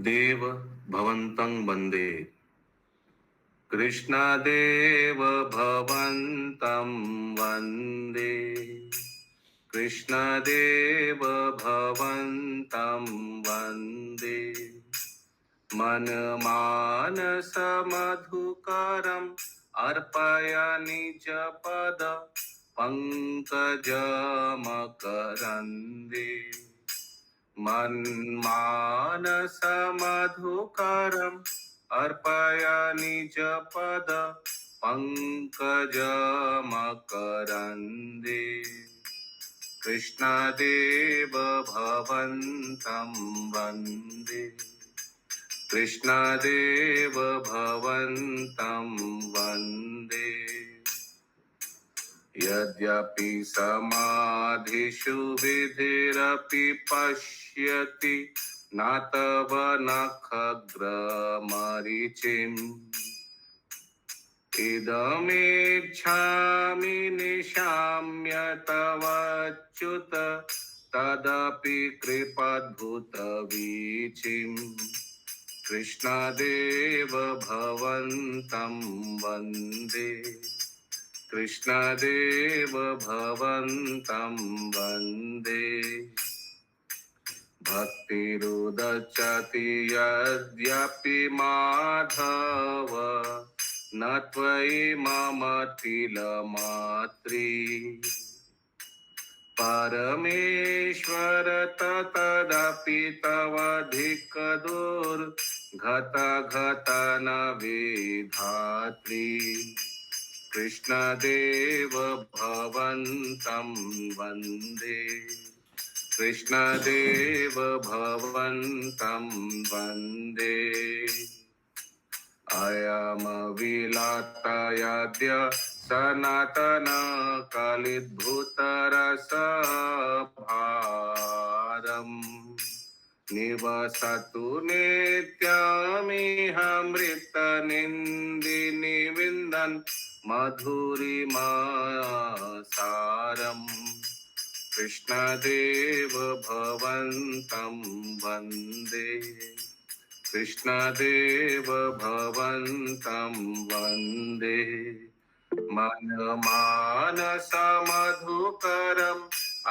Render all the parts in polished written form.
देव भवन्तं वन्दे कृष्णदेव भवन्तं वन्दे कृष्णदेव भवन्तं वन्दे मनमानसमधुकरम् अर्पयामि च पद पंकजमकरन्दे मन्मानसमधुकरम् अर्पयामि च पद पंकजमकरन्दे कृष्णदेव भवन्तं वन्दे कृष्णदेव भवन्तं वन्दे यद्यपि समाधिषु विधिरपि पश्यति न तव नखग्रमरीचिम् इदमेच्छामि निशाम्य तवच्युत तदपि कृपद्भुतवीचिम् कृष्णदेव भवन्तं वन्दे कृष्णदेव भवन्तं वन्दे भक्तिरुदच्यति यद्यपि माधव न त्वयि मम तिलमात्री परमेश्वर तदपि तवधिकदुर्घट न विधात्री कृष्णदेव भवन्तं वन्दे कृष्णदेव भवन्तं वन्दे अयमविलातयद्य सनातन कलिद्भूतरसभारम् निवसतु नित्यमिहामृतनिन्दिनि विन्दन् मधुरिमासारम् कृष्णदेव भवन्तं वन्दे कृष्णदेव भवन्तं वन्दे मनमानसमधुकरम्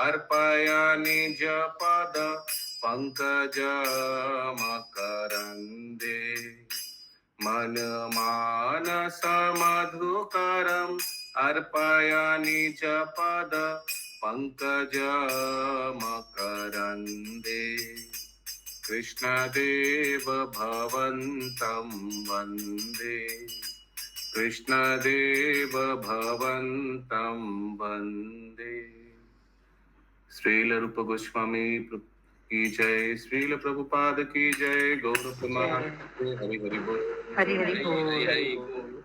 अर्पयामि जपद पंकजमकरन्दे मनमानसमधुकरम् अर्पयामि जपद पंकजमकरन्दे कृष्णदेव भवन्तं वन्दे कृष्णदेव भवन्तं वन्दे। श्रील रूप गोस्वामी की जय, श्रील प्रभुपाद की जय, गौर प्रमाण हरि हरि बोल। हरि हरि बोल।